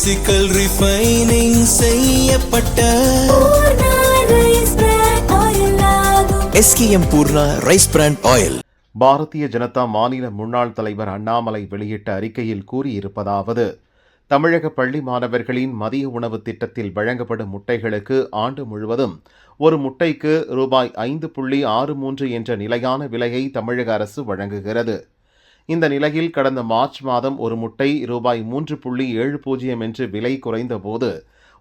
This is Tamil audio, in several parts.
பிசிக்கல் ரிஃபைனிங் செய்யப்பட்ட SKM Poorna rice brand oil. Bharatiya Janata மாநில முன்னாள் தலைவர் அண்ணாமலை வெளியிட்ட அறிக்கையில் கூறியிருப்பதாவது: தமிழக பள்ளி மாணவர்களின் மதிய உணவு திட்டத்தில் வழங்கப்படும் முட்டைகளுக்கு ஆண்டு முழுவதும் ஒரு முட்டைக்கு ரூபாய் 5.63 என்ற நிலையான விலையை தமிழக அரசு வழங்குகிறது. இந்த நிலையில் கடந்த மார்ச் மாதம் ஒரு முட்டை ரூபாய் 3.70 என்று விலை குறைந்தபோது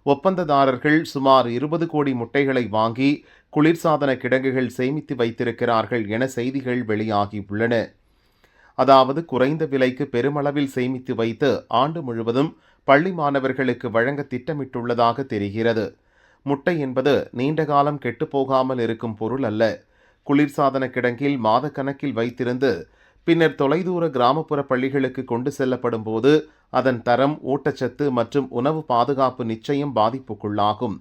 ஒப்பந்ததாரர்கள் சுமார் 20 கோடி முட்டைகளை வாங்கி குளிர்சாதன கிடங்குகள் சேமித்து வைத்திருக்கிறார்கள் என செய்திகள் வெளியாகியுள்ளன. அதாவது குறைந்த விலைக்கு பெருமளவில் சேமித்து வைத்து ஆண்டு முழுவதும் பள்ளி மாணவர்களுக்கு வழங்க திட்டமிட்டுள்ளதாக தெரிகிறது. முட்டை என்பது நீண்ட காலம் கெட்டுப்போகாமல் இருக்கும் பொருள் அல்ல. குளிர்சாதன கிடங்கில் மாதக்கணக்கில் வைத்திருந்து பின்னர் தொலைதூர கிராமப்புற பள்ளிகளுக்கு கொண்டு செல்லப்படும் போது அதன் தரம், ஊட்டச்சத்து மற்றும் உணவு பாதுகாப்பு நிச்சயம் பாதிப்புக்குள்ளாகும்.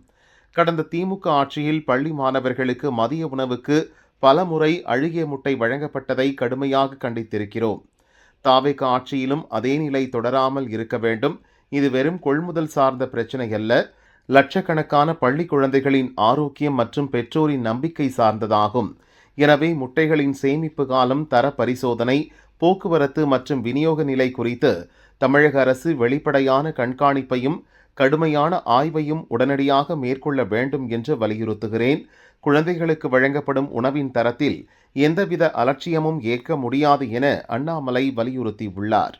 கடந்த திமுக ஆட்சியில் பள்ளி மாணவர்களுக்கு மதிய உணவுக்கு பல முறை அழுகிய முட்டை வழங்கப்பட்டதை கடுமையாக கண்டித்திருக்கிறோம். தாவேக ஆட்சியிலும் அதே நிலை தொடராமல் இருக்க வேண்டும். இது வெறும் கொள்முதல் சார்ந்த பிரச்சினை அல்ல, லட்சக்கணக்கான பள்ளி குழந்தைகளின் ஆரோக்கியம் மற்றும் பெற்றோரின் நம்பிக்கை சார்ந்ததாகும். எனவே முட்டைகளின் சேமிப்பு காலம், தர பரிசோதனை, போக்குவரத்து மற்றும் விநியோக நிலை குறித்து தமிழக அரசு வெளிப்படையான கண்காணிப்பையும் கடுமையான ஆய்வையும் உடனடியாக மேற்கொள்ள வேண்டும் என்று வலியுறுத்துகிறேன். குழந்தைகளுக்கு வழங்கப்படும் உணவின் தரத்தில் எந்தவித அலட்சியமும் ஏற்க முடியாது என அண்ணாமலை வலியுறுத்தியுள்ளார்.